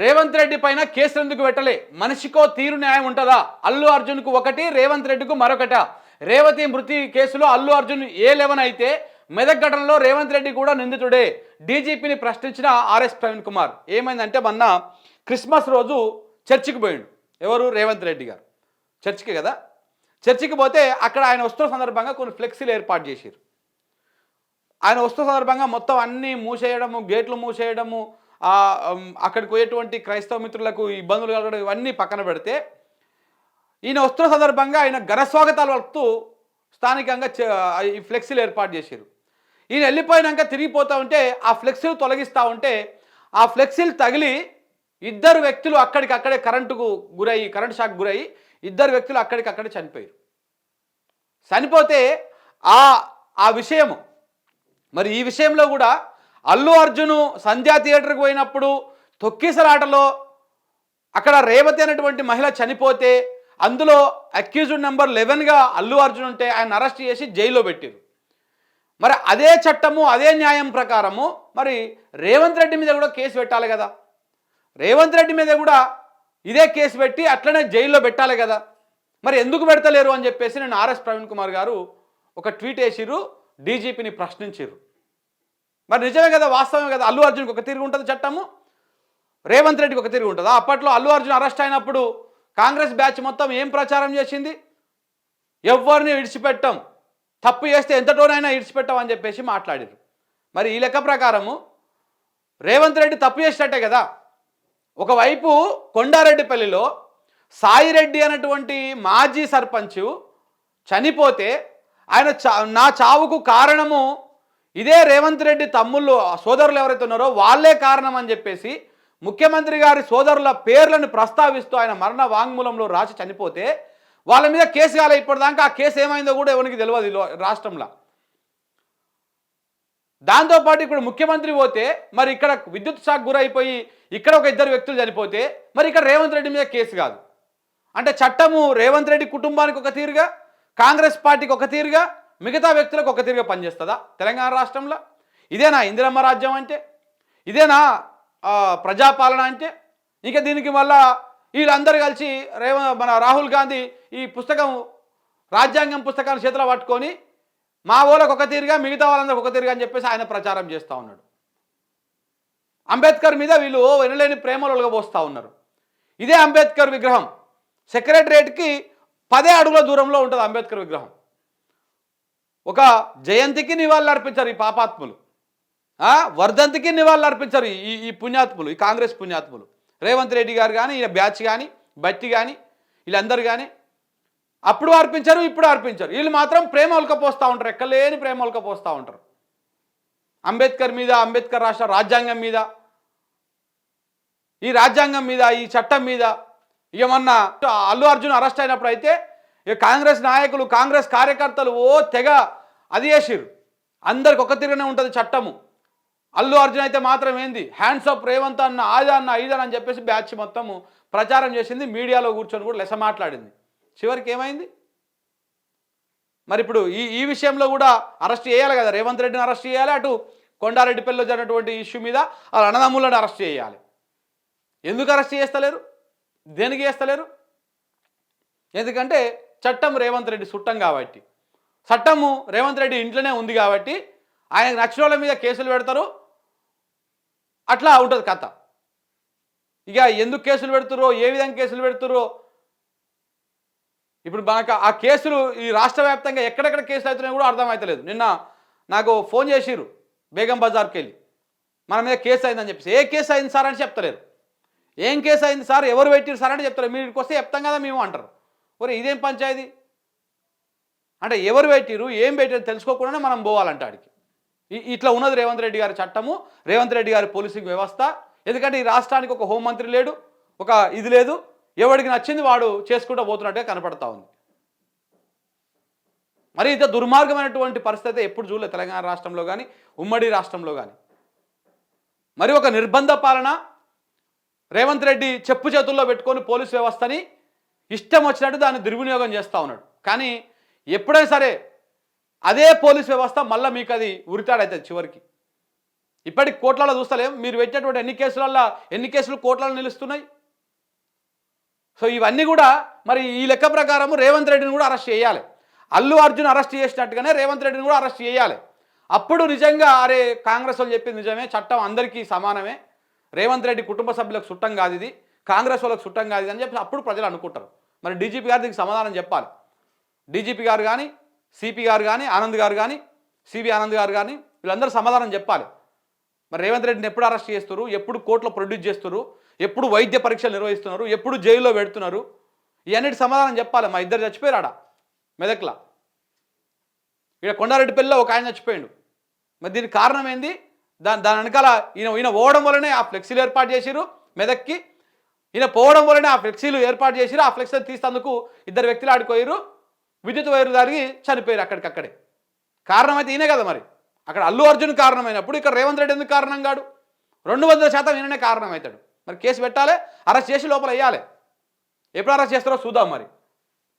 రేవంత్ రెడ్డి పైన కేసులు ఎందుకు పెట్టలే? మనిషికో తీరు న్యాయం ఉంటుందా? అల్లు అర్జున్కు ఒకటి, రేవంత్ రెడ్డికి మరొకట. రేవతి మృతి కేసులో అల్లు అర్జున్ A11 అయితే మెదక్ ఘటనలో రేవంత్ రెడ్డి కూడా నిందితుడే. డీజీపీని ప్రశ్నించిన ఆర్ఎస్ ప్రవీణ్ కుమార్. ఏమైందంటే మొన్న క్రిస్మస్ రోజు చర్చికి పోయిండు. ఎవరు? రేవంత్ రెడ్డి గారు. చర్చికి కదా, చర్చికి పోతే అక్కడ ఆయన వస్తున్న సందర్భంగా కొన్ని ఫ్లెక్సీలు ఏర్పాటు చేశారు. ఆయన వస్తున్న సందర్భంగా మొత్తం అన్నీ మూసేయడము, గేట్లు మూసేయడము, అక్కడికి పోయేటువంటి క్రైస్తవ మిత్రులకు ఇబ్బందులు కలగడం, ఇవన్నీ పక్కన పెడితే ఈయన వస్తున్న సందర్భంగా ఆయన ఘనస్వాగతాలు పలుకుతూ స్థానికంగా ఈ ఫ్లెక్సీలు ఏర్పాటు చేశారు. ఈయన వెళ్ళిపోయినాక తిరిగిపోతూ ఉంటే ఆ ఫ్లెక్సీలు తొలగిస్తూ ఉంటే ఆ ఫ్లెక్సీలు తగిలి ఇద్దరు వ్యక్తులు అక్కడికక్కడే కరెంటు షాక్ గురయ్యి ఇద్దరు వ్యక్తులు అక్కడికక్కడే చనిపోయారు. చనిపోతే ఆ విషయము మరి ఈ విషయంలో కూడా అల్లు అర్జును సంధ్యా థియేటర్కి పోయినప్పుడు తొక్కిసలాటలో అక్కడ రేవతి అనేటువంటి మహిళ చనిపోతే అందులో అక్యూజ్డ్ నెంబర్ 11గా అల్లు అర్జున్ ఉంటే ఆయన అరెస్ట్ చేసి జైల్లో పెట్టారు. మరి అదే చట్టము అదే న్యాయం ప్రకారము మరి రేవంత్ రెడ్డి మీద కూడా కేసు పెట్టాలి కదా. రేవంత్ రెడ్డి మీద కూడా ఇదే కేసు పెట్టి అట్లనే జైల్లో పెట్టాలి కదా. మరి ఎందుకు పెడతలేరు అని చెప్పేసి నేను ఆర్ఎస్ ప్రవీణ్ కుమార్ గారు ఒక ట్వీట్ వేసిర్రు, డీజీపీని ప్రశ్నించారు. మరి నిజమే కదా, వాస్తవమే కదా. అల్లు అర్జున్కి ఒక తిరిగి ఉంటుంది చట్టము, రేవంత్ రెడ్డికి ఒక తిరిగి ఉంటుందా? అప్పట్లో అల్లు అర్జున్ అరెస్ట్ అయినప్పుడు కాంగ్రెస్ బ్యాచ్ మొత్తం ఏం ప్రచారం చేసింది? ఎవరిని విడిచిపెట్టాం, తప్పు చేస్తే ఎంతటోనైనా విడిచిపెట్టాం అని చెప్పేసి మాట్లాడారు. మరి ఈ లెక్క ప్రకారము రేవంత్ రెడ్డి తప్పు చేసినట్టే కదా. ఒకవైపు కొండారెడ్డిపల్లిలో సాయిరెడ్డి అనేటువంటి మాజీ సర్పంచ్ చనిపోతే ఆయన నా చావుకు కారణము ఇదే రేవంత్ రెడ్డి తమ్ముళ్ళు సోదరులు ఎవరైతే ఉన్నారో వాళ్ళే కారణం అని చెప్పేసి ముఖ్యమంత్రి గారి సోదరుల పేర్లను ప్రస్తావిస్తూ ఆయన మరణ వాంగ్మూలంలో రాసి చనిపోతే వాళ్ళ మీద కేసు కాలే. ఇప్పటిదాకా ఆ కేసు ఏమైందో కూడా ఎవరికి తెలియదు రాష్ట్రంలో. దాంతోపాటు ఇప్పుడు ముఖ్యమంత్రి పోతే మరి ఇక్కడ విద్యుత్ షాక్ గురైపోయి ఇక్కడ ఒక ఇద్దరు వ్యక్తులు చనిపోతే మరి ఇక్కడ రేవంత్ రెడ్డి మీద కేసు కాదు అంటే చట్టము రేవంత్ రెడ్డి కుటుంబానికి ఒక తీరుగా, కాంగ్రెస్ పార్టీకి ఒక తీరుగా, మిగతా వ్యక్తులకు ఒక తీరుగా పనిచేస్తుందా తెలంగాణ రాష్ట్రంలో? ఇదేనా ఇందిరమ్మ రాజ్యం అంటే? ఇదేనా ప్రజాపాలన అంటే? ఇంకా దీనికి మళ్ళా వీళ్ళందరూ కలిసి మన రాహుల్ గాంధీ ఈ పుస్తకం రాజ్యాంగం పుస్తకాన్ని చేతిలో పట్టుకొని మా వాళ్ళకు ఒక తీరుగా మిగతా వాళ్ళందరికీ ఒక తీరుగా అని చెప్పేసి ఆయన ప్రచారం చేస్తూ ఉన్నాడు. అంబేద్కర్ మీద వీళ్ళు వినలేని ప్రేమలు పోస్తూ ఉన్నారు. ఇదే అంబేద్కర్ విగ్రహం సెక్రటరేట్కి 10 అడుగుల దూరంలో ఉంటుంది. అంబేద్కర్ విగ్రహం ఒక జయంతికి నివాళులు అర్పించారు ఈ పాపాత్ములు, వర్ధంతికి నివాళులు అర్పించారు ఈ పుణ్యాత్ములు, ఈ కాంగ్రెస్ పుణ్యాత్ములు. రేవంత్ రెడ్డి గారు కానీ, ఈయన బ్యాచ్ కానీ, బట్టి కానీ, వీళ్ళందరూ కానీ అప్పుడు అర్పించారు, ఇప్పుడు అర్పించారు. వీళ్ళు మాత్రం ప్రేమ ఒలకపోస్తూ ఉంటారు, ఎక్కలేని ప్రేమ ఒలకపోస్తూ ఉంటారు అంబేద్కర్ మీద, అంబేద్కర్ రాష్ట్ర రాజ్యాంగం మీద, ఈ రాజ్యాంగం మీద, ఈ చట్టం మీద. ఇక మొన్న అల్లు అర్జున్ అరెస్ట్ అయినప్పుడు అయితే ఇక కాంగ్రెస్ నాయకులు, కాంగ్రెస్ కార్యకర్తలు తెగ అది చేసిర్రు. అందరికి ఒక తీరుగానే ఉంటుంది చట్టము. అల్లు అర్జున్ అయితే మాత్రం ఏంది హ్యాండ్స్ అప్ రేవంత్ అన్న, ఆదన్న, ఈదన్న అని చెప్పేసి బ్యాచ్ మొత్తము ప్రచారం చేసింది. మీడియాలో కూర్చొని కూడా లెస మాట్లాడింది. చివరికి ఏమైంది? మరి ఇప్పుడు ఈ విషయంలో కూడా అరెస్ట్ చేయాలి కదా, రేవంత్ రెడ్డిని అరెస్ట్ చేయాలి, అటు కొండారెడ్డిపల్లిలో జరిగినటువంటి ఇష్యూ మీద వాళ్ళ అన్నదమ్ములను అరెస్ట్ చేయాలి. ఎందుకు అరెస్ట్ చేస్తలేరు? దేనికి చేస్తలేరు? ఎందుకంటే చట్టం రేవంత్ రెడ్డి చుట్టం కాబట్టి, చట్టము రేవంత్ రెడ్డి ఇంట్లోనే ఉంది కాబట్టి ఆయనకు నచ్చిన వాళ్ళ మీద కేసులు పెడతారు. అట్లా ఉంటుంది కథ. ఇక ఎందుకు కేసులు పెడుతుర్రో, ఏ విధంగా కేసులు పెడుతుర్రో, ఇప్పుడు మనకు ఆ కేసులు ఈ రాష్ట్ర వ్యాప్తంగా ఎక్కడెక్కడ కేసులు అవుతున్నాయో కూడా అర్థమవుతలేదు. నిన్న నాకు ఫోన్ చేసిర్రు బేగం బజార్కి వెళ్ళి, మన మీద కేసు అయిందని చెప్పేసి. ఏ కేసు అయింది సార్ అని చెప్తలేరు. ఏం కేసు అయింది సార్, ఎవరు పెట్టిరు సార్ అంటే చెప్తారు. మీరు ఇక్కడికి వస్తే చెప్తాం కదా మేము అంటారు. ఒరే ఇదేం పంచాయతీ అంటే ఎవరు పెట్టిరు, ఏం పెట్టిరు తెలుసుకోకుండానే మనం పోవాలంటే ఆడికి. ఇట్లా ఉన్నది రేవంత్ రెడ్డి గారి చట్టము, రేవంత్ రెడ్డి గారి పోలీసింగ్ వ్యవస్థ. ఎందుకంటే ఈ రాష్ట్రానికి ఒక హోంమంత్రి లేడు, ఒక ఇది లేదు, ఎవరికి నచ్చింది వాడు చేసుకుంటూ పోతున్నట్టుగా కనపడతా ఉంది. మరి ఇంత దుర్మార్గమైనటువంటి పరిస్థితి ఎప్పుడు చూడలేదు తెలంగాణ రాష్ట్రంలో కానీ, ఉమ్మడి రాష్ట్రంలో కానీ. మరి ఒక నిర్బంధ పాలన, రేవంత్ రెడ్డి చెప్పు చేతుల్లో పెట్టుకొని పోలీస్ వ్యవస్థని ఇష్టం వచ్చినట్టు దాన్ని దుర్వినియోగం చేస్తూ ఉన్నాడు. కానీ ఎప్పుడైనా సరే అదే పోలీస్ వ్యవస్థ మళ్ళీ మీకు అది ఉరితాడవుతుంది చివరికి. ఇప్పటికి కోట్లలో చూస్తలేం. మీరు పెట్టినటువంటి ఎన్ని కేసులు కోట్లలో నిలుస్తున్నాయి. సో ఇవన్నీ కూడా మరి ఈ లెక్క ప్రకారం రేవంత్ రెడ్డిని కూడా అరెస్ట్ చేయాలి. అల్లు అర్జున్ అరెస్ట్ చేసినట్టుగానే రేవంత్ రెడ్డిని కూడా అరెస్ట్ చేయాలి. అప్పుడు నిజంగా అరే కాంగ్రెస్ వాళ్ళు చెప్పింది నిజమే, చట్టం అందరికీ సమానమే, రేవంత్ రెడ్డి కుటుంబ సభ్యులకు చుట్టం కాదు ఇది, కాంగ్రెస్ వాళ్ళకి చుట్టం కాదు ఇది అని చెప్పి అప్పుడు ప్రజలు అనుకుంటారు. మరి డీజీపీ గారు దీనికి సమాధానం చెప్పాలి. డీజీపీ గారు కానీ, సిపి గారు కానీ, ఆనంద్ గారు కానీ, సిబి ఆనంద్ గారు కానీ వీళ్ళందరూ సమాధానం చెప్పాలి. మరి రేవంత్ రెడ్డిని ఎప్పుడు అరెస్ట్ చేస్తున్నారు, ఎప్పుడు కోర్టులో ప్రొడ్యూస్ చేస్తున్నారు, ఎప్పుడు వైద్య పరీక్షలు నిర్వహిస్తున్నారు, ఎప్పుడు జైల్లో పెడుతున్నారు, ఇవన్నిటి సమాధానం చెప్పాలి. మా ఇద్దరు చచ్చిపోయారు ఆడ మెదక్లా, ఇక్కడ కొండారెడ్డిపల్లిలో ఒక ఆయన చచ్చిపోయాడు. మరి దీనికి కారణం ఏంది? దాని వెనకాల ఈయన పోవడం వల్లనే ఆ ఫ్లెక్సీలు ఏర్పాటు చేసిరు మెదక్కి, ఈయన పోవడం వల్లనే ఆ ఫ్లెక్సీలు ఏర్పాటు చేసిరు. ఆ ఫ్లెక్సీలు తీసేందుకు ఇద్దరు వ్యక్తులు ఆడుకోయారు, విద్యుత్ వైరు దారికి చనిపోయారు అక్కడికక్కడే. కారణం అయితే ఈయనే కదా. మరి అక్కడ అల్లు అర్జున్ కారణమైనప్పుడు ఇక్కడ రేవంత్ రెడ్డి ఎందుకు కారణం కాడు? 200% ఈయననే కారణం అవుతాడు. మరి కేసు పెట్టాలి, అరెస్ట్ చేసి లోపల వేయాలి. ఎప్పుడు అరెస్ట్ చేస్తారో చూద్దాం మరి.